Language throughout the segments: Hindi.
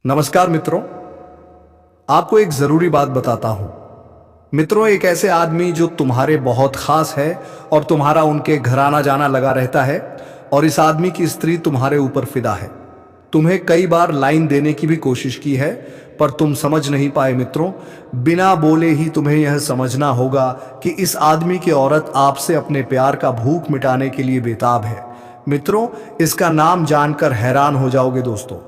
नमस्कार मित्रों, आपको एक जरूरी बात बताता हूं। मित्रों, एक ऐसे आदमी जो तुम्हारे बहुत खास है और तुम्हारा उनके घर आना जाना लगा रहता है, और इस आदमी की स्त्री तुम्हारे ऊपर फिदा है। तुम्हें कई बार लाइन देने की भी कोशिश की है, पर तुम समझ नहीं पाए। मित्रों, बिना बोले ही तुम्हें यह समझना होगा कि इस आदमी की औरत आपसे अपने प्यार का भूख मिटाने के लिए बेताब है। मित्रों, इसका नाम जानकर हैरान हो जाओगे। दोस्तों,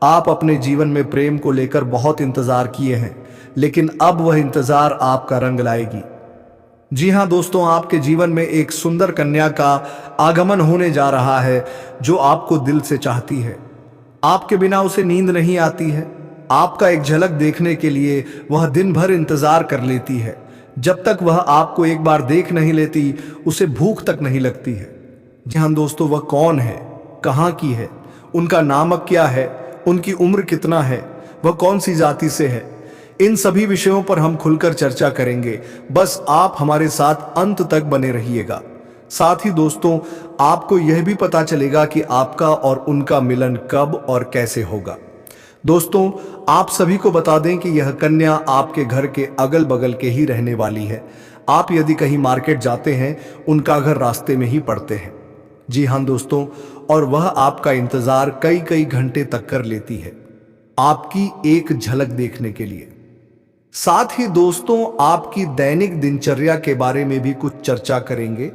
आप अपने जीवन में प्रेम को लेकर बहुत इंतजार किए हैं, लेकिन अब वह इंतजार आपका रंग लाएगी। जी हां दोस्तों, आपके जीवन में एक सुंदर कन्या का आगमन होने जा रहा है जो आपको दिल से चाहती है। आपके बिना उसे नींद नहीं आती है। आपका एक झलक देखने के लिए वह दिन भर इंतजार कर लेती है। जब तक वह आपको एक बार देख नहीं लेती, उसे भूख तक नहीं लगती है। जी हां दोस्तों, वह कौन है, कहाँ की है, उनका नामक क्या है, उनकी उम्र कितना है, वह कौन सी जाति से है, इन सभी विषयों पर हम खुलकर चर्चा करेंगे। बस आप हमारे साथ अंत तक बने रहिएगा। साथ ही दोस्तों, आपको यह भी पता चलेगा कि आपका और उनका मिलन कब और कैसे होगा। दोस्तों, आप सभी को बता दें कि यह कन्या आपके घर के अगल बगल के ही रहने वाली है। आप यदि कहीं मार्केट जाते हैं, उनका घर रास्ते में ही पड़ते हैं। जी हाँ दोस्तों, और वह आपका इंतजार कई कई घंटे तक कर लेती है, आपकी एक झलक देखने के लिए। साथ ही दोस्तों, आपकी दैनिक दिनचर्या के बारे में भी कुछ चर्चा करेंगे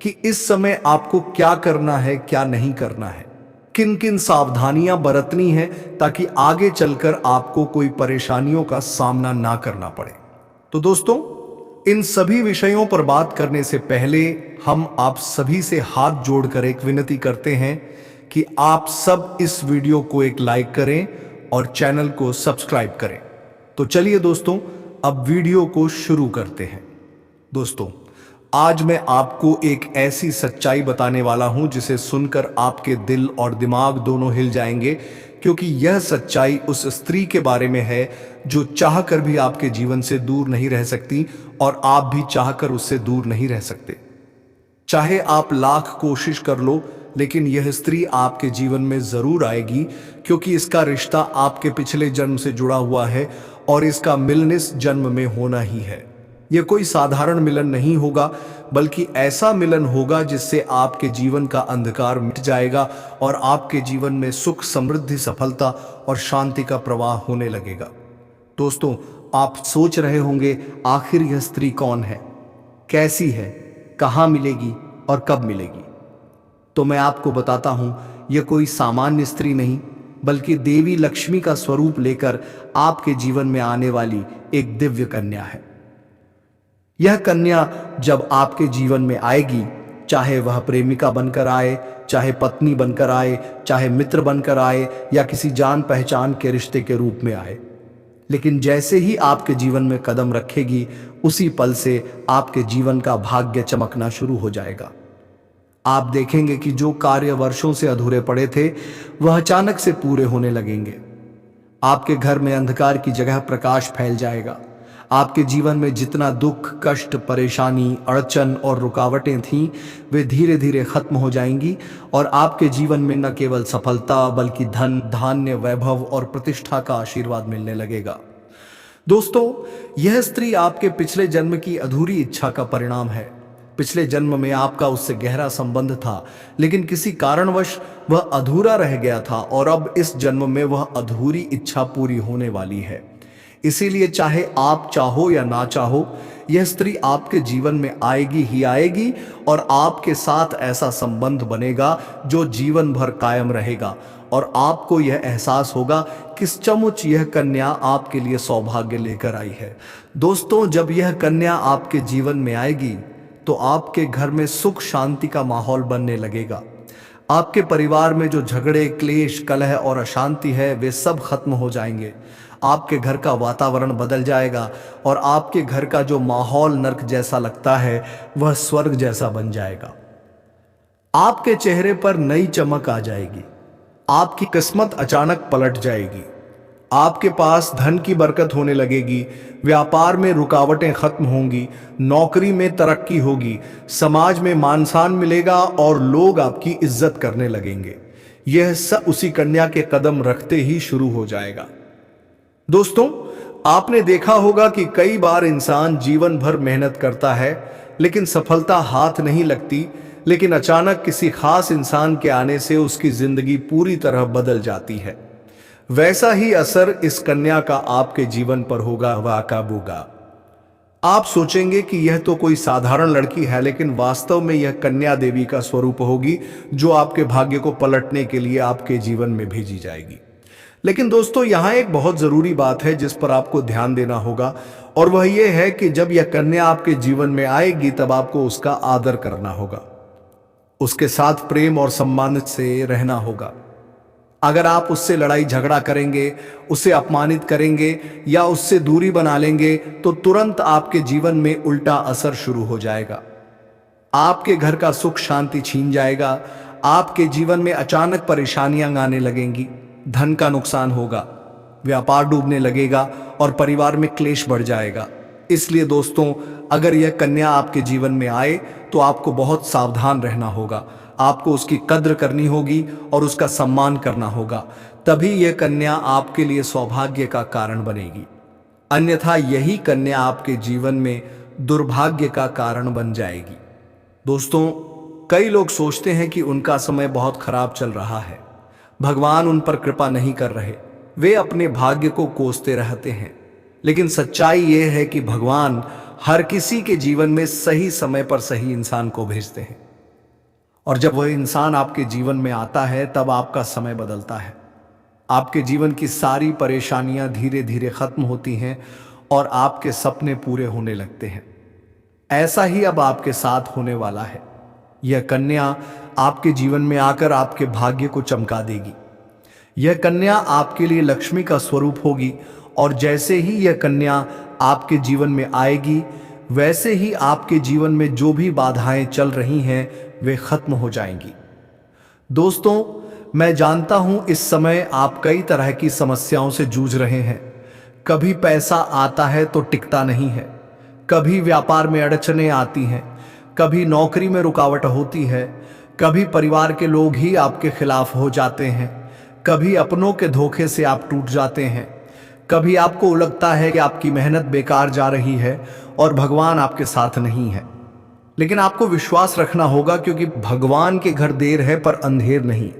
कि इस समय आपको क्या करना है, क्या नहीं करना है, किन किन सावधानियां बरतनी है, ताकि आगे चलकर आपको कोई परेशानियों का सामना ना करना पड़े। तो दोस्तों, इन सभी विषयों पर बात करने से पहले हम आप सभी से हाथ जोड़कर एक विनती करते हैं कि आप सब इस वीडियो को एक लाइक करें और चैनल को सब्सक्राइब करें। तो चलिए दोस्तों, अब वीडियो को शुरू करते हैं। दोस्तों, आज मैं आपको एक ऐसी सच्चाई बताने वाला हूं जिसे सुनकर आपके दिल और दिमाग दोनों हिल जाएंगे, क्योंकि यह सच्चाई उस स्त्री के बारे में है जो चाहकर भी आपके जीवन से दूर नहीं रह सकती, और आप भी चाहकर उससे दूर नहीं रह सकते। चाहे आप लाख कोशिश कर लो, लेकिन यह स्त्री आपके जीवन में जरूर आएगी, क्योंकि इसका रिश्ता आपके पिछले जन्म से जुड़ा हुआ है और इसका मिलन इस जन्म में होना ही है। यह कोई साधारण मिलन नहीं होगा, बल्कि ऐसा मिलन होगा जिससे आपके जीवन का अंधकार मिट जाएगा और आपके जीवन में सुख, समृद्धि, सफलता और शांति का प्रवाह होने लगेगा। दोस्तों, आप सोच रहे होंगे, आखिर यह स्त्री कौन है, कैसी है, कहाँ मिलेगी और कब मिलेगी? तो मैं आपको बताता हूं, यह कोई सामान्य स्त्री नहीं, बल्कि देवी लक्ष्मी का स्वरूप लेकर आपके जीवन में आने वाली एक दिव्य कन्या है। यह कन्या जब आपके जीवन में आएगी, चाहे वह प्रेमिका बनकर आए, चाहे पत्नी बनकर आए, चाहे मित्र बनकर आए, या किसी जान पहचान के रिश्ते के रूप में आए, लेकिन जैसे ही आपके जीवन में कदम रखेगी, उसी पल से आपके जीवन का भाग्य चमकना शुरू हो जाएगा। आप देखेंगे कि जो कार्य वर्षों से अधूरे पड़े थे, वह अचानक से पूरे होने लगेंगे। आपके घर में अंधकार की जगह प्रकाश फैल जाएगा। आपके जीवन में जितना दुख, कष्ट, परेशानी, अड़चन और रुकावटें थीं, वे धीरे धीरे खत्म हो जाएंगी, और आपके जीवन में न केवल सफलता, बल्कि धन, धान्य, वैभव और प्रतिष्ठा का आशीर्वाद मिलने लगेगा। दोस्तों, यह स्त्री आपके पिछले जन्म की अधूरी इच्छा का परिणाम है। पिछले जन्म में आपका उससे गहरा संबंध था, लेकिन किसी कारणवश वह अधूरा रह गया था, और अब इस जन्म में वह अधूरी इच्छा पूरी होने वाली है। इसीलिए चाहे आप चाहो या ना चाहो, यह स्त्री आपके जीवन में आएगी ही आएगी, और आपके साथ ऐसा संबंध बनेगा जो जीवन भर कायम रहेगा, और आपको यह एहसास होगा कि सचमुच यह कन्या आपके लिए सौभाग्य लेकर आई है। दोस्तों, जब यह कन्या आपके जीवन में आएगी, तो आपके घर में सुख, शांति का माहौल बनने लगेगा। आपके परिवार में जो झगड़े, क्लेश, कलह और अशांति है, वे सब खत्म हो जाएंगे। आपके घर का वातावरण बदल जाएगा, और आपके घर का जो माहौल नर्क जैसा लगता है, वह स्वर्ग जैसा बन जाएगा। आपके चेहरे पर नई चमक आ जाएगी। आपकी किस्मत अचानक पलट जाएगी। आपके पास धन की बरकत होने लगेगी, व्यापार में रुकावटें खत्म होंगी, नौकरी में तरक्की होगी, समाज में मान सम्मान मिलेगा और लोग आपकी इज्जत करने लगेंगे। यह सब उसी कन्या के कदम रखते ही शुरू हो जाएगा। दोस्तों, आपने देखा होगा कि कई बार इंसान जीवन भर मेहनत करता है लेकिन सफलता हाथ नहीं लगती, लेकिन अचानक किसी खास इंसान के आने से उसकी जिंदगी पूरी तरह बदल जाती है। वैसा ही असर इस कन्या का आपके जीवन पर होगा वाकाबूगा। आप सोचेंगे कि यह तो कोई साधारण लड़की है, लेकिन वास्तव में यह कन्या देवी का स्वरूप होगी जो आपके भाग्य को पलटने के लिए आपके जीवन में भेजी जाएगी। लेकिन दोस्तों, यहाँ एक बहुत जरूरी बात है जिस पर आपको ध्यान देना होगा, और वह यह है कि जब यह कन्या आपके जीवन में आएगी तब आपको उसका आदर करना होगा, उसके साथ प्रेम और सम्मान से रहना होगा। अगर आप उससे लड़ाई झगड़ा करेंगे, उसे अपमानित करेंगे या उससे दूरी बना लेंगे तो तुरंत आपके जीवन में उल्टा असर शुरू हो जाएगा। आपके घर का सुख शांति छीन जाएगा, आपके जीवन में अचानक परेशानियां आने लगेंगी, धन का नुकसान होगा, व्यापार डूबने लगेगा और परिवार में क्लेश बढ़ जाएगा। इसलिए दोस्तों, अगर यह कन्या आपके जीवन में आए तो आपको बहुत सावधान रहना होगा। आपको उसकी कद्र करनी होगी और उसका सम्मान करना होगा, तभी यह कन्या आपके लिए सौभाग्य का कारण बनेगी। अन्यथा यही कन्या आपके जीवन में दुर्भाग्य का कारण बन जाएगी। दोस्तों, कई लोग सोचते हैं कि उनका समय बहुत खराब चल रहा है, भगवान उन पर कृपा नहीं कर रहे, वे अपने भाग्य को कोसते रहते हैं। लेकिन सच्चाई यह है कि भगवान हर किसी के जीवन में सही समय पर सही इंसान को भेजते हैं, और जब वह इंसान आपके जीवन में आता है तब आपका समय बदलता है। आपके जीवन की सारी परेशानियां धीरे धीरे खत्म होती हैं और आपके सपने पूरे होने लगते हैं। ऐसा ही अब आपके साथ होने वाला है। यह कन्या आपके जीवन में आकर आपके भाग्य को चमका देगी। यह कन्या आपके लिए लक्ष्मी का स्वरूप होगी, और जैसे ही यह कन्या आपके जीवन में आएगी वैसे ही आपके जीवन में जो भी बाधाएं चल रही हैं वे खत्म हो जाएंगी। दोस्तों, मैं जानता हूं इस समय आप कई तरह की समस्याओं से जूझ रहे हैं। कभी पैसा आता है तो टिकता नहीं है, कभी व्यापार में अड़चनें आती हैं, कभी नौकरी में रुकावट होती है, कभी परिवार के लोग ही आपके खिलाफ हो जाते हैं, कभी अपनों के धोखे से आप टूट जाते हैं, कभी आपको लगता है कि आपकी मेहनत बेकार जा रही है और भगवान आपके साथ नहीं है। लेकिन आपको विश्वास रखना होगा, क्योंकि भगवान के घर देर है पर अंधेर नहीं।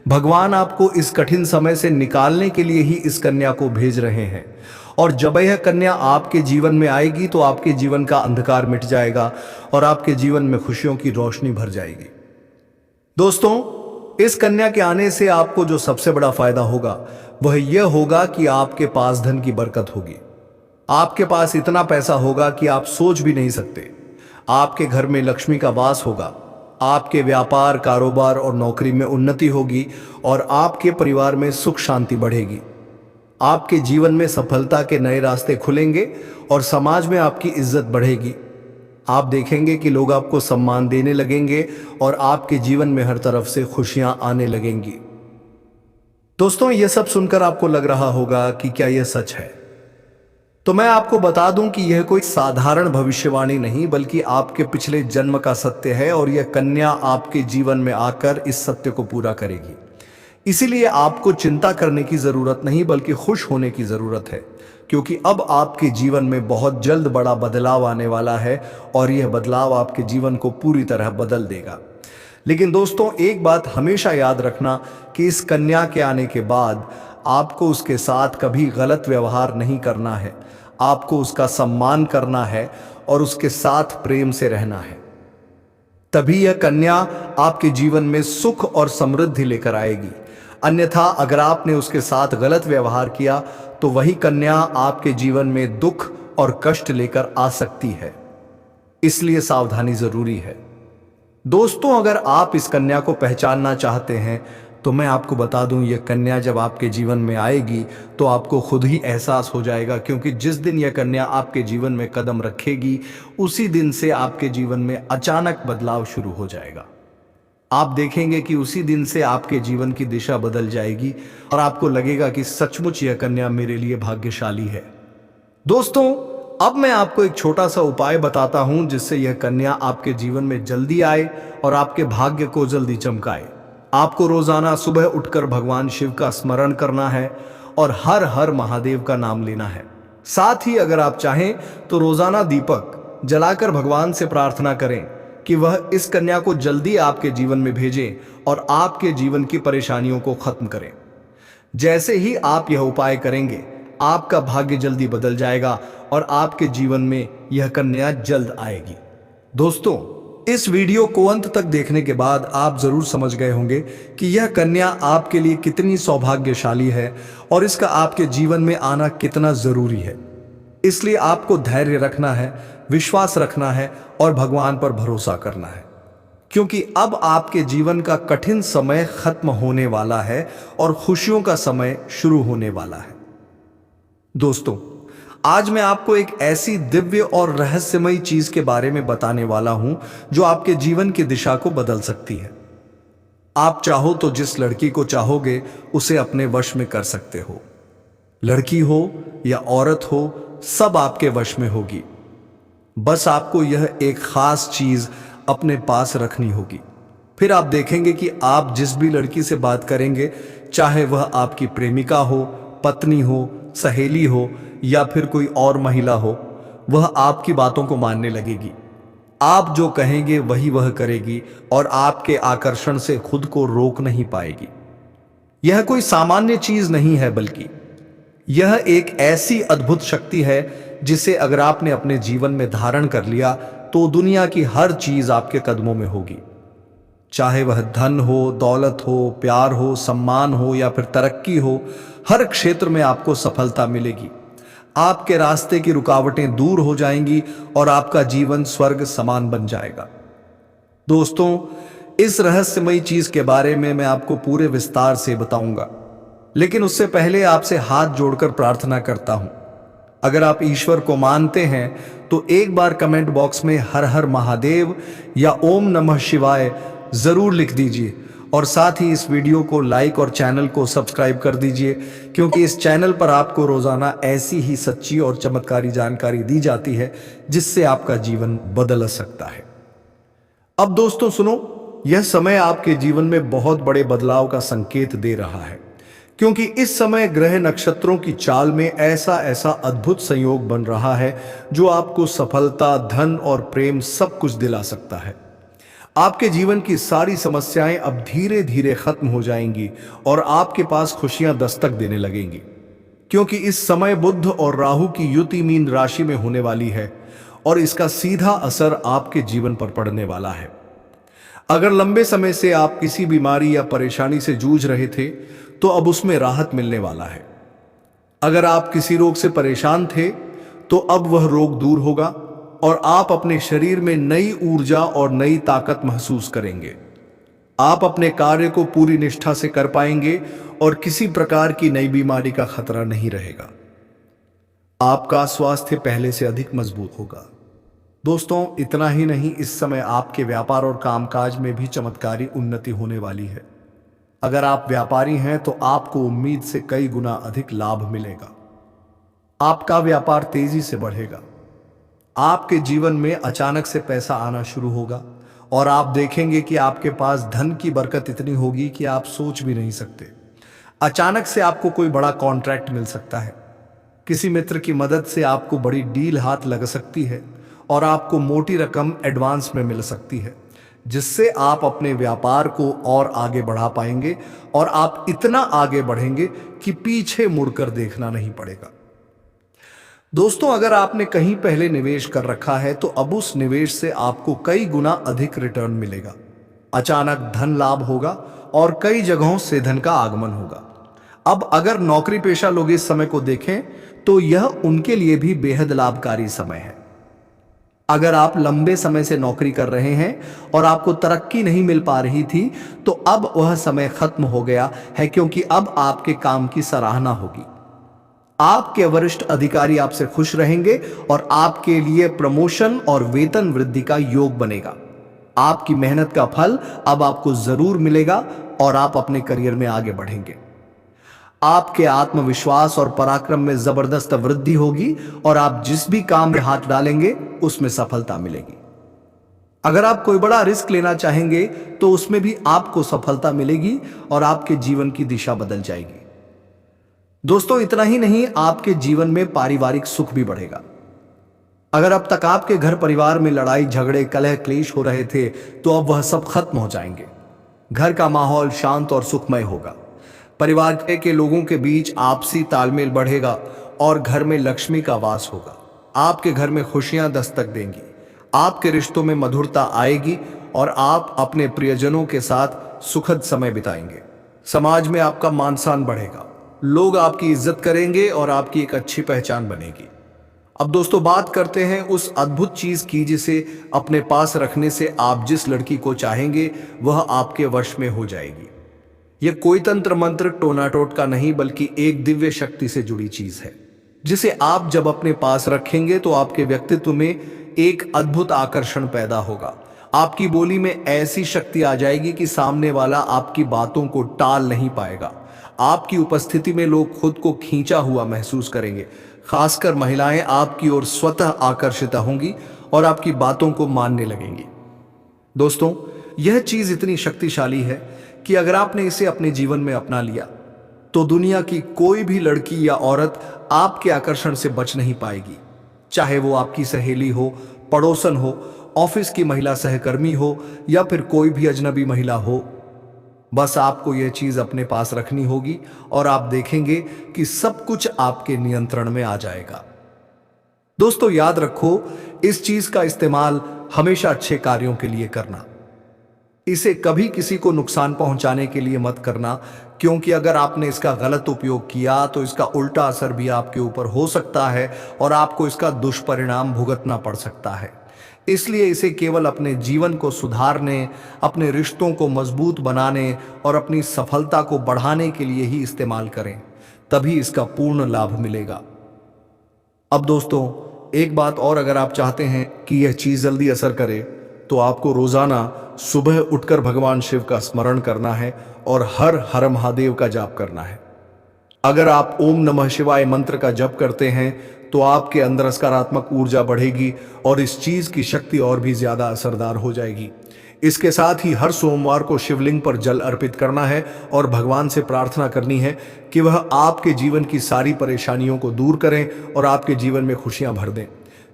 भगवान आपको इस कठिन समय से निकालने के लिए ही इस कन्या को भेज रहे हैं, और जब यह कन्या आपके जीवन में आएगी तो आपके जीवन का अंधकार मिट जाएगा और आपके जीवन में खुशियों की रोशनी भर जाएगी। दोस्तों, इस कन्या के आने से आपको जो सबसे बड़ा फायदा होगा वह यह होगा कि आपके पास धन की बरकत होगी। आपके पास इतना पैसा होगा कि आप सोच भी नहीं सकते। आपके घर में लक्ष्मी का वास होगा, आपके व्यापार, कारोबार और नौकरी में उन्नति होगी और आपके परिवार में सुख शांति बढ़ेगी। आपके जीवन में सफलता के नए रास्ते खुलेंगे और समाज में आपकी इज्जत बढ़ेगी। आप देखेंगे कि लोग आपको सम्मान देने लगेंगे और आपके जीवन में हर तरफ से खुशियां आने लगेंगी। दोस्तों, यह सब सुनकर आपको लग रहा होगा कि क्या यह सच है? तो मैं आपको बता दूं कि यह कोई साधारण भविष्यवाणी नहीं, बल्कि आपके पिछले जन्म का सत्य है, और यह कन्या आपके जीवन में आकर इस सत्य को पूरा करेगी। इसीलिए आपको चिंता करने की जरूरत नहीं, बल्कि खुश होने की जरूरत है, क्योंकि अब आपके जीवन में बहुत जल्द बड़ा बदलाव आने वाला है और यह बदलाव आपके जीवन को पूरी तरह बदल देगा। लेकिन दोस्तों, एक बात हमेशा याद रखना कि इस कन्या के आने के बाद आपको उसके साथ कभी गलत व्यवहार नहीं करना है। आपको उसका सम्मान करना है और उसके साथ प्रेम से रहना है। तभी यह कन्या आपके जीवन में सुख और समृद्धि लेकर आएगी। अन्यथा अगर आपने उसके साथ गलत व्यवहार किया तो वही कन्या आपके जीवन में दुख और कष्ट लेकर आ सकती है। इसलिए सावधानी जरूरी है। दोस्तों, अगर आप इस कन्या को पहचानना चाहते हैं तो मैं आपको बता दूं, यह कन्या जब आपके जीवन में आएगी तो आपको खुद ही एहसास हो जाएगा, क्योंकि जिस दिन यह कन्या आपके जीवन में कदम रखेगी उसी दिन से आपके जीवन में अचानक बदलाव शुरू हो जाएगा। आप देखेंगे कि उसी दिन से आपके जीवन की दिशा बदल जाएगी और आपको लगेगा कि सचमुच यह कन्या मेरे लिए भाग्यशाली है। दोस्तों, अब मैं आपको एक छोटा सा उपाय बताता हूं जिससे यह कन्या आपके जीवन में जल्दी आए और आपके भाग्य को जल्दी चमकाए। आपको रोजाना सुबह उठकर भगवान शिव का स्मरण करना है और हर हर महादेव का नाम लेना है। साथ ही अगर आप चाहें तो रोजाना दीपक जलाकर भगवान से प्रार्थना करें कि वह इस कन्या को जल्दी आपके जीवन में भेजें और आपके जीवन की परेशानियों को खत्म करें। जैसे ही आप यह उपाय करेंगे, आपका भाग्य जल्दी बदल जाएगा और आपके जीवन में यह कन्या जल्द आएगी। दोस्तों, इस वीडियो को अंत तक देखने के बाद आप जरूर समझ गए होंगे कि यह कन्या आपके लिए कितनी सौभाग्यशाली है और इसका आपके जीवन में आना कितना जरूरी है। इसलिए आपको धैर्य रखना है, विश्वास रखना है और भगवान पर भरोसा करना है, क्योंकि अब आपके जीवन का कठिन समय खत्म होने वाला है और खुशियों का समय शुरू होने वाला है। दोस्तों, आज मैं आपको एक ऐसी दिव्य और रहस्यमयी चीज के बारे में बताने वाला हूं जो आपके जीवन की दिशा को बदल सकती है। आप चाहो तो जिस लड़की को चाहोगे उसे अपने वश में कर सकते हो। लड़की हो या औरत हो, सब आपके वश में होगी। बस आपको यह एक खास चीज अपने पास रखनी होगी। फिर आप देखेंगे कि आप जिस भी लड़की से बात करेंगे, चाहे वह आपकी प्रेमिका हो, पत्नी हो, सहेली हो या फिर कोई और महिला हो, वह आपकी बातों को मानने लगेगी। आप जो कहेंगे वही वह करेगी और आपके आकर्षण से खुद को रोक नहीं पाएगी। यह कोई सामान्य चीज नहीं है, बल्कि यह एक ऐसी अद्भुत शक्ति है जिसे अगर आपने अपने जीवन में धारण कर लिया तो दुनिया की हर चीज आपके कदमों में होगी। चाहे वह धन हो, दौलत हो, प्यार हो, सम्मान हो या फिर तरक्की हो, हर क्षेत्र में आपको सफलता मिलेगी। आपके रास्ते की रुकावटें दूर हो जाएंगी और आपका जीवन स्वर्ग समान बन जाएगा। दोस्तों, इस रहस्यमयी चीज के बारे में मैं आपको पूरे विस्तार से बताऊंगा, लेकिन उससे पहले आपसे हाथ जोड़कर प्रार्थना करता हूं। अगर आप ईश्वर को मानते हैं तो एक बार कमेंट बॉक्स में हर हर महादेव या ओम नमः शिवाय जरूर लिख दीजिए और साथ ही इस वीडियो को लाइक और चैनल को सब्सक्राइब कर दीजिए, क्योंकि इस चैनल पर आपको रोजाना ऐसी ही सच्ची और चमत्कारी जानकारी दी जाती है जिससे आपका जीवन बदल सकता है। अब दोस्तों सुनो, यह समय आपके जीवन में बहुत बड़े बदलाव का संकेत दे रहा है, क्योंकि इस समय ग्रह नक्षत्रों की चाल में ऐसा अद्भुत संयोग बन रहा है जो आपको सफलता, धन और प्रेम सब कुछ दिला सकता है। आपके जीवन की सारी समस्याएं अब धीरे धीरे खत्म हो जाएंगी और आपके पास खुशियां दस्तक देने लगेंगी, क्योंकि इस समय बुध और राहु की युति मीन राशि में होने वाली है और इसका सीधा असर आपके जीवन पर पड़ने वाला है। अगर लंबे समय से आप किसी बीमारी या परेशानी से जूझ रहे थे तो अब उसमें राहत मिलने वाला है। अगर आप किसी रोग से परेशान थे तो अब वह रोग दूर होगा और आप अपने शरीर में नई ऊर्जा और नई ताकत महसूस करेंगे। आप अपने कार्य को पूरी निष्ठा से कर पाएंगे और किसी प्रकार की नई बीमारी का खतरा नहीं रहेगा। आपका स्वास्थ्य पहले से अधिक मजबूत होगा। दोस्तों, इतना ही नहीं, इस समय आपके व्यापार और कामकाज में भी चमत्कारी उन्नति होने वाली है। अगर आप व्यापारी हैं तो आपको उम्मीद से कई गुना अधिक लाभ मिलेगा। आपका व्यापार तेजी से बढ़ेगा। आपके जीवन में अचानक से पैसा आना शुरू होगा और आप देखेंगे कि आपके पास धन की बरकत इतनी होगी कि आप सोच भी नहीं सकते। अचानक से आपको कोई बड़ा कॉन्ट्रैक्ट मिल सकता है। किसी मित्र की मदद से आपको बड़ी डील हाथ लग सकती है और आपको मोटी रकम एडवांस में मिल सकती है, जिससे आप अपने व्यापार को और आगे बढ़ा पाएंगे और आप इतना आगे बढ़ेंगे कि पीछे मुड़कर देखना नहीं पड़ेगा। दोस्तों, अगर आपने कहीं पहले निवेश कर रखा है तो अब उस निवेश से आपको कई गुना अधिक रिटर्न मिलेगा। अचानक धन लाभ होगा और कई जगहों से धन का आगमन होगा। अब अगर नौकरी पेशा लोग इस समय को देखें तो यह उनके लिए भी बेहद लाभकारी समय है। अगर आप लंबे समय से नौकरी कर रहे हैं और आपको तरक्की नहीं मिल पा रही थी तो अब वह समय खत्म हो गया है, क्योंकि अब आपके काम की सराहना होगी। आपके वरिष्ठ अधिकारी आपसे खुश रहेंगे और आपके लिए प्रमोशन और वेतन वृद्धि का योग बनेगा। आपकी मेहनत का फल अब आपको जरूर मिलेगा और आप अपने करियर में आगे बढ़ेंगे। आपके आत्मविश्वास और पराक्रम में जबरदस्त वृद्धि होगी और आप जिस भी काम में हाथ डालेंगे उसमें सफलता मिलेगी। अगर आप कोई बड़ा रिस्क लेना चाहेंगे तो उसमें भी आपको सफलता मिलेगी और आपके जीवन की दिशा बदल जाएगी। दोस्तों, इतना ही नहीं, आपके जीवन में पारिवारिक सुख भी बढ़ेगा। अगर अब तक आपके घर परिवार में लड़ाई झगड़े कलह क्लेश हो रहे थे तो अब वह सब खत्म हो जाएंगे। घर का माहौल शांत और सुखमय होगा। परिवार के लोगों के बीच आपसी तालमेल बढ़ेगा और घर में लक्ष्मी का वास होगा। आपके घर में खुशियां दस्तक देंगी, आपके रिश्तों में मधुरता आएगी और आप अपने प्रियजनों के साथ सुखद समय बिताएंगे। समाज में आपका मान सम्मान बढ़ेगा, लोग आपकी इज्जत करेंगे और आपकी एक अच्छी पहचान बनेगी। अब दोस्तों, बात करते हैं उस अद्भुत चीज की जिसे अपने पास रखने से आप जिस लड़की को चाहेंगे वह आपके वश में हो जाएगी। यह कोई तंत्र मंत्र टोना टोटका नहीं, बल्कि एक दिव्य शक्ति से जुड़ी चीज है जिसे आप जब अपने पास रखेंगे तो आपके व्यक्तित्व में एक अद्भुत आकर्षण पैदा होगा। आपकी बोली में ऐसी शक्ति आ जाएगी कि सामने वाला आपकी बातों को टाल नहीं पाएगा। आपकी उपस्थिति में लोग खुद को खींचा हुआ महसूस करेंगे। खासकर महिलाएं आपकी ओर स्वतः आकर्षित होंगी और आपकी बातों को मानने लगेंगी। दोस्तों, यह चीज इतनी शक्तिशाली है कि अगर आपने इसे अपने जीवन में अपना लिया तो दुनिया की कोई भी लड़की या औरत आपके आकर्षण से बच नहीं पाएगी। चाहे वो आपकी सहेली हो, पड़ोसन हो, ऑफिस की महिला सहकर्मी हो या फिर कोई भी अजनबी महिला हो। बस आपको यह चीज अपने पास रखनी होगी और आप देखेंगे कि सब कुछ आपके नियंत्रण में आ जाएगा। दोस्तों, याद रखो, इस चीज का इस्तेमाल हमेशा अच्छे कार्यों के लिए करना। इसे कभी किसी को नुकसान पहुंचाने के लिए मत करना, क्योंकि अगर आपने इसका गलत उपयोग किया तो इसका उल्टा असर भी आपके ऊपर हो सकता है और आपको इसका दुष्परिणाम भुगतना पड़ सकता है। इसलिए इसे केवल अपने जीवन को सुधारने, अपने रिश्तों को मजबूत बनाने और अपनी सफलता को बढ़ाने के लिए ही इस्तेमाल करें, तभी इसका पूर्ण लाभ मिलेगा। अब दोस्तों, एक बात और, अगर आप चाहते हैं कि यह चीज जल्दी असर करे तो आपको रोजाना सुबह उठकर भगवान शिव का स्मरण करना है और हर हर महादेव का जाप करना है। अगर आप ओम नमः शिवाय मंत्र का जप करते हैं तो आपके अंदर सकारात्मक ऊर्जा बढ़ेगी और इस चीज की शक्ति और भी ज्यादा असरदार हो जाएगी। इसके साथ ही हर सोमवार को शिवलिंग पर जल अर्पित करना है और भगवान से प्रार्थना करनी है कि वह आपके जीवन की सारी परेशानियों को दूर करें और आपके जीवन में खुशियां भर दें।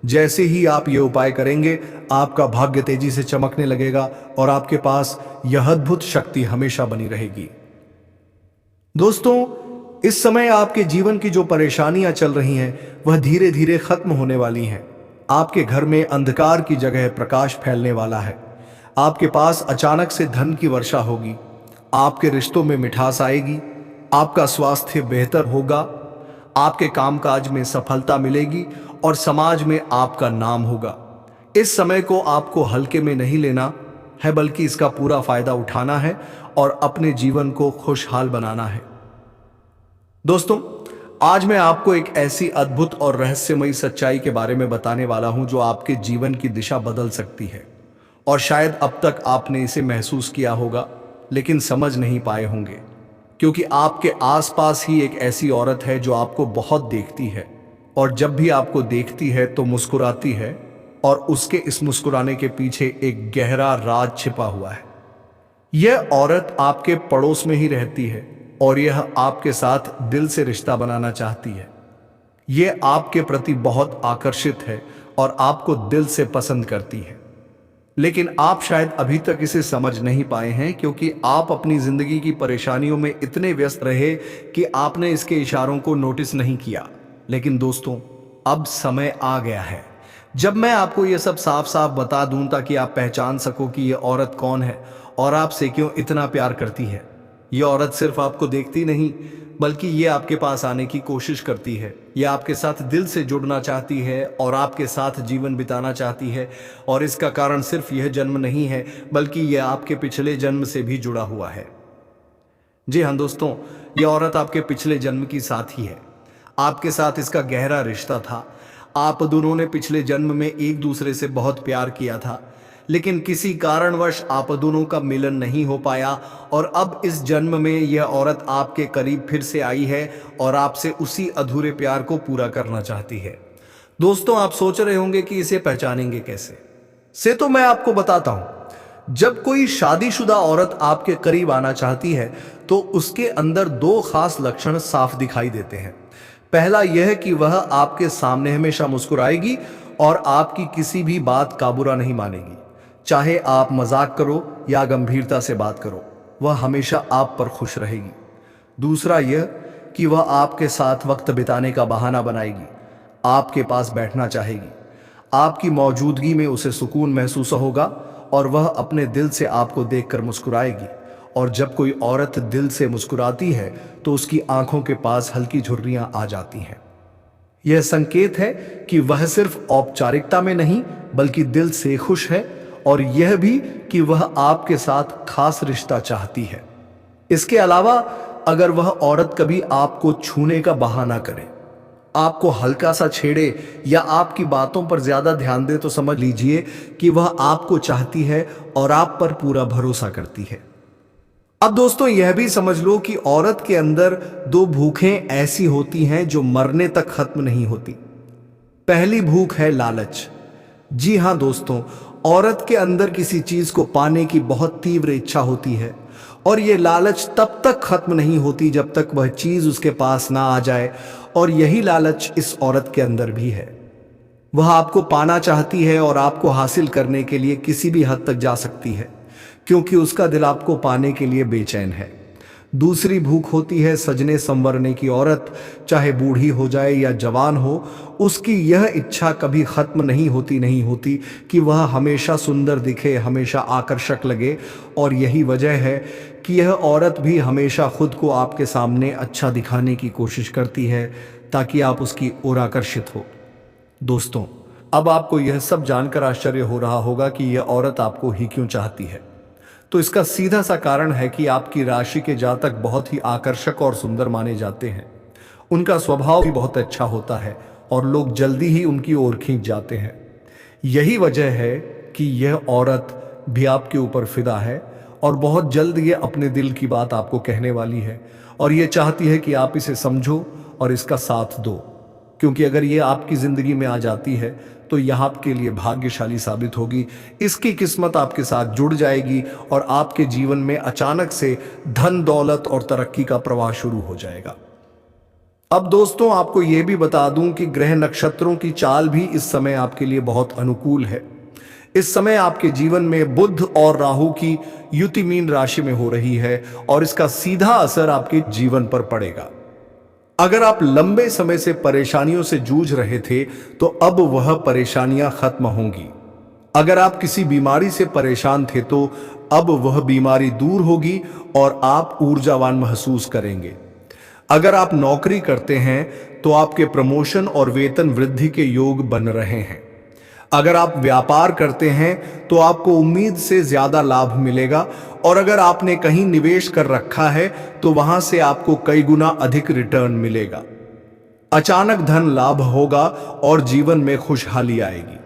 जैसे ही आप ये उपाय करेंगे, आपका भाग्य तेजी से चमकने लगेगा और आपके पास यह अद्भुत शक्ति हमेशा बनी रहेगी। दोस्तों, इस समय आपके जीवन की जो परेशानियां चल रही हैं वह धीरे धीरे खत्म होने वाली हैं। आपके घर में अंधकार की जगह प्रकाश फैलने वाला है। आपके पास अचानक से धन की वर्षा होगी। आपके रिश्तों में मिठास आएगी। आपका स्वास्थ्य बेहतर होगा। आपके कामकाज में सफलता मिलेगी और समाज में आपका नाम होगा। इस समय को आपको हल्के में नहीं लेना है, बल्कि इसका पूरा फायदा उठाना है और अपने जीवन को खुशहाल बनाना है। दोस्तों, आज मैं आपको एक ऐसी अद्भुत और रहस्यमयी सच्चाई के बारे में बताने वाला हूं जो आपके जीवन की दिशा बदल सकती है। और शायद अब तक आपने इसे महसूस किया होगा लेकिन समझ नहीं पाए होंगे, क्योंकि आपके आसपास ही एक ऐसी औरत है जो आपको बहुत देखती है और जब भी आपको देखती है तो मुस्कुराती है और उसके इस मुस्कुराने के पीछे एक गहरा राज छिपा हुआ है। यह औरत आपके पड़ोस में ही रहती है और यह आपके साथ दिल से रिश्ता बनाना चाहती है। यह आपके प्रति बहुत आकर्षित है और आपको दिल से पसंद करती है, लेकिन आप शायद अभी तक इसे समझ नहीं पाए हैं, क्योंकि आप अपनी जिंदगी की परेशानियों में इतने व्यस्त रहे कि आपने इसके इशारों को नोटिस नहीं किया। लेकिन दोस्तों, अब समय आ गया है जब मैं आपको यह सब साफ साफ बता दूं, ताकि आप पहचान सको कि यह औरत कौन है और आपसे क्यों इतना प्यार करती है। यह औरत सिर्फ आपको देखती नहीं, बल्कि ये आपके पास आने की कोशिश करती है। यह आपके साथ दिल से जुड़ना चाहती है और आपके साथ जीवन बिताना चाहती है। और इसका कारण सिर्फ यह जन्म नहीं है, बल्कि यह आपके पिछले जन्म से भी जुड़ा हुआ है। जी हाँ दोस्तों, यह औरत आपके पिछले जन्म की साथी है। आपके साथ इसका गहरा रिश्ता था। आप दोनों ने पिछले जन्म में एक दूसरे से बहुत प्यार किया था, लेकिन किसी कारणवश आप दोनों का मिलन नहीं हो पाया और अब इस जन्म में यह औरत आपके करीब फिर से आई है और आपसे उसी अधूरे प्यार को पूरा करना चाहती है। दोस्तों, आप सोच रहे होंगे कि इसे पहचानेंगे कैसे। से तो मैं आपको बताता हूं, जब कोई शादीशुदा औरत आपके करीब आना चाहती है तो उसके अंदर दो खास लक्षण साफ दिखाई देते हैं। पहला यह कि वह आपके सामने हमेशा मुस्कुराएगी और आपकी किसी भी बात का बुरा नहीं मानेगी। चाहे आप मजाक करो या गंभीरता से बात करो, वह हमेशा आप पर खुश रहेगी। दूसरा यह कि वह आपके साथ वक्त बिताने का बहाना बनाएगी, आपके पास बैठना चाहेगी। आपकी मौजूदगी में उसे सुकून महसूस होगा और वह अपने दिल से आपको देखकर मुस्कुराएगी। और जब कोई औरत दिल से मुस्कुराती है तो उसकी आंखों के पास हल्की झुर्रियां आ जाती हैं। यह संकेत है कि वह सिर्फ औपचारिकता में नहीं बल्कि दिल से खुश है, और यह भी कि वह आपके साथ खास रिश्ता चाहती है। इसके अलावा अगर वह औरत कभी आपको छूने का बहाना करे, आपको हल्का सा छेड़े या आपकी बातों पर ज्यादा ध्यान दे, तो समझ लीजिए कि वह आपको चाहती है और आप पर पूरा भरोसा करती है। अब दोस्तों यह भी समझ लो कि औरत के अंदर दो भूखें ऐसी होती हैं जो मरने तक खत्म नहीं होती। पहली भूख है लालच। जी हाँ दोस्तों, औरत के अंदर किसी चीज को पाने की बहुत तीव्र इच्छा होती है और यह लालच तब तक खत्म नहीं होती जब तक वह चीज उसके पास ना आ जाए। और यही लालच इस औरत के अंदर भी है। वह आपको पाना चाहती है और आपको हासिल करने के लिए किसी भी हद तक जा सकती है, क्योंकि उसका दिल आपको पाने के लिए बेचैन है। दूसरी भूख होती है सजने संवरने की। औरत चाहे बूढ़ी हो जाए या जवान हो, उसकी यह इच्छा कभी खत्म नहीं होती कि वह हमेशा सुंदर दिखे, हमेशा आकर्षक लगे। और यही वजह है कि यह औरत भी हमेशा खुद को आपके सामने अच्छा दिखाने की कोशिश करती है ताकि आप उसकी ओर आकर्षित हो। दोस्तों, अब आपको यह सब जानकर आश्चर्य हो रहा होगा कि यह औरत आपको ही क्यों चाहती है। तो इसका सीधा सा कारण है कि आपकी राशि के जातक बहुत ही आकर्षक और सुंदर माने जाते हैं। उनका स्वभाव भी बहुत अच्छा होता है और लोग जल्दी ही उनकी ओर खींच जाते हैं। यही वजह है कि यह औरत भी आपके ऊपर फिदा है और बहुत जल्द ये अपने दिल की बात आपको कहने वाली है और ये चाहती है कि आप इसे समझो और इसका साथ दो, क्योंकि अगर ये आपकी जिंदगी में आ जाती है तो यह आपके लिए भाग्यशाली साबित होगी। इसकी किस्मत आपके साथ जुड़ जाएगी और आपके जीवन में अचानक से धन दौलत और तरक्की का प्रवाह शुरू हो जाएगा। अब दोस्तों आपको यह भी बता दूं कि ग्रह नक्षत्रों की चाल भी इस समय आपके लिए बहुत अनुकूल है। इस समय आपके जीवन में बुध और राहु की युति मीन राशि में हो रही है और इसका सीधा असर आपके जीवन पर पड़ेगा। अगर आप लंबे समय से परेशानियों से जूझ रहे थे तो अब वह परेशानियां खत्म होंगी। अगर आप किसी बीमारी से परेशान थे तो अब वह बीमारी दूर होगी और आप ऊर्जावान महसूस करेंगे। अगर आप नौकरी करते हैं तो आपके प्रमोशन और वेतन वृद्धि के योग बन रहे हैं। अगर आप व्यापार करते हैं तो आपको उम्मीद से ज्यादा लाभ मिलेगा और अगर आपने कहीं निवेश कर रखा है तो वहां से आपको कई गुना अधिक रिटर्न मिलेगा। अचानक धन लाभ होगा और जीवन में खुशहाली आएगी।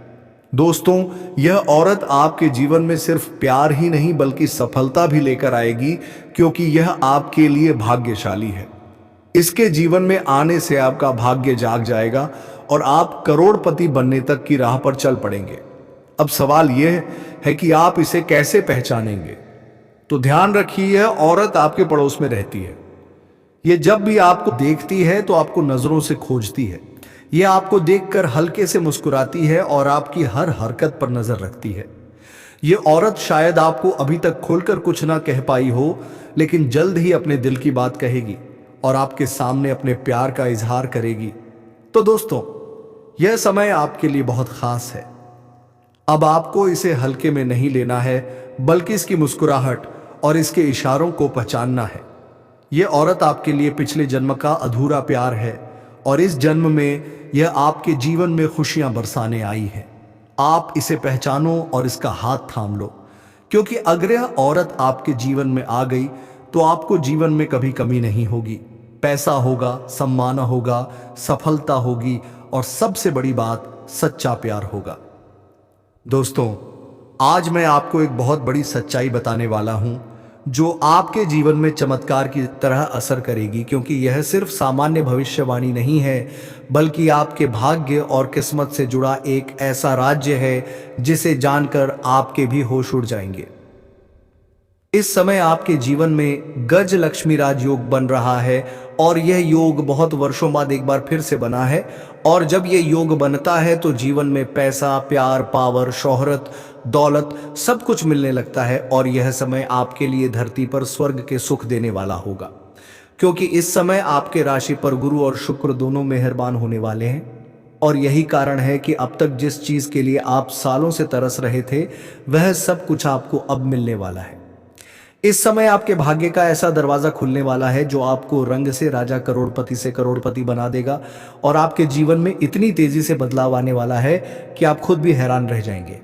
दोस्तों, यह औरत आपके जीवन में सिर्फ प्यार ही नहीं बल्कि सफलता भी लेकर आएगी, क्योंकि यह आपके लिए भाग्यशाली है। इसके जीवन में आने से आपका भाग्य जाग जाएगा और आप करोड़पति बनने तक की राह पर चल पड़ेंगे। अब सवाल यह है कि आप इसे कैसे पहचानेंगे। तो ध्यान रखिए, यह औरत आपके पड़ोस में रहती है। यह जब भी आपको देखती है तो आपको नजरों से खोजती है। यह आपको देखकर हल्के से मुस्कुराती है और आपकी हर हरकत पर नजर रखती है। यह औरत शायद आपको अभी तक खुलकर कुछ ना कह पाई हो, लेकिन जल्द ही अपने दिल की बात कहेगी और आपके सामने अपने प्यार का इजहार करेगी। तो दोस्तों, यह समय आपके लिए बहुत खास है। अब आपको इसे हल्के में नहीं लेना है, बल्कि इसकी मुस्कुराहट और इसके इशारों को पहचानना है। यह औरत आपके लिए पिछले जन्म का अधूरा प्यार है और इस जन्म में यह आपके जीवन में खुशियां बरसाने आई है। आप इसे पहचानो और इसका हाथ थाम लो, क्योंकि अगर यह औरत आपके जीवन में आ गई तो आपको जीवन में कभी कमी नहीं होगी। पैसा होगा, सम्मान होगा, सफलता होगी और सबसे बड़ी बात सच्चा प्यार होगा। दोस्तों, आज मैं आपको एक बहुत बड़ी सच्चाई बताने वाला हूं जो आपके जीवन में चमत्कार की तरह असर करेगी, क्योंकि यह सिर्फ सामान्य भविष्यवाणी नहीं है, बल्कि आपके भाग्य और किस्मत से जुड़ा एक ऐसा राज्य है जिसे जानकर आपके भी होश उड़ जाएंगे। इस समय आपके जीवन में गज लक्ष्मी राज योग बन रहा है और यह योग बहुत वर्षों बाद एक बार फिर से बना है। और जब यह योग बनता है तो जीवन में पैसा, प्यार, पावर, शोहरत, दौलत सब कुछ मिलने लगता है। और यह समय आपके लिए धरती पर स्वर्ग के सुख देने वाला होगा, क्योंकि इस समय आपके राशि पर गुरु और शुक्र दोनों मेहरबान होने वाले हैं। और यही कारण है कि अब तक जिस चीज के लिए आप सालों से तरस रहे थे, वह सब कुछ आपको अब मिलने वाला है। इस समय आपके भाग्य का ऐसा दरवाजा खुलने वाला है जो आपको रंग से राजा, करोड़पति से करोड़पति बना देगा। और आपके जीवन में इतनी तेजी से बदलाव आने वाला है कि आप खुद भी हैरान रह जाएंगे।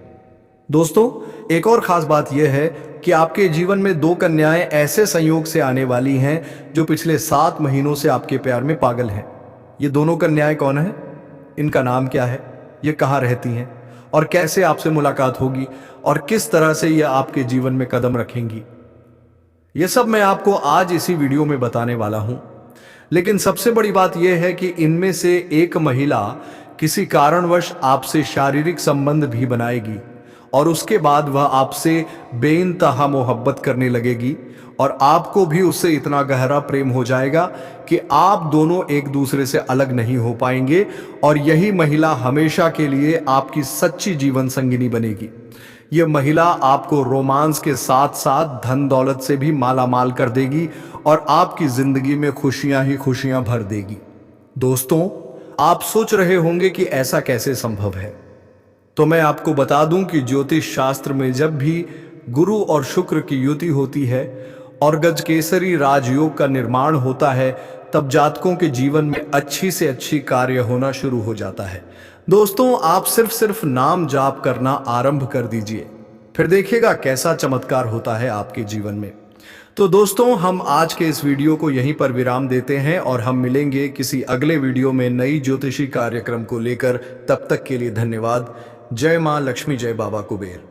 दोस्तों, एक और खास बात यह है कि आपके जीवन में 2 कन्याएं ऐसे संयोग से आने वाली हैं जो पिछले 7 महीनों से आपके प्यार में पागल हैं। ये दोनों कन्याएं कौन हैं? इनका नाम क्या है? ये कहाँ रहती हैं? और कैसे आपसे मुलाकात होगी? और किस तरह से ये आपके जीवन में कदम रखेंगी? ये सब मैं आपको आज इसी वीडियो में बताने वाला हूं। लेकिन सबसे बड़ी बात यह है कि इनमें से एक महिला किसी कारणवश आपसे शारीरिक संबंध भी बनाएगी और उसके बाद वह आपसे बेइंतहा मोहब्बत करने लगेगी और आपको भी उससे इतना गहरा प्रेम हो जाएगा कि आप दोनों एक दूसरे से अलग नहीं हो पाएंगे। और यही महिला हमेशा के लिए आपकी सच्ची जीवन संगिनी बनेगी। यह महिला आपको रोमांस के साथ साथ धन दौलत से भी माला माल कर देगी और आपकी जिंदगी में खुशियां ही खुशियां भर देगी। दोस्तों, आप सोच रहे होंगे कि ऐसा कैसे संभव है, तो मैं आपको बता दूं कि ज्योतिष शास्त्र में जब भी गुरु और शुक्र की युति होती है और गजकेसरी राजयोग का निर्माण होता है, तब जातकों के जीवन में अच्छी से अच्छी कार्य होना शुरू हो जाता है। दोस्तों, आप सिर्फ नाम जाप करना आरंभ कर दीजिए, फिर देखिएगा कैसा चमत्कार होता है आपके जीवन में। तो दोस्तों, हम आज के इस वीडियो को यहीं पर विराम देते हैं और हम मिलेंगे किसी अगले वीडियो में नई ज्योतिषी कार्यक्रम को लेकर। तब तक के लिए धन्यवाद। जय मां लक्ष्मी, जय बाबा कुबेर।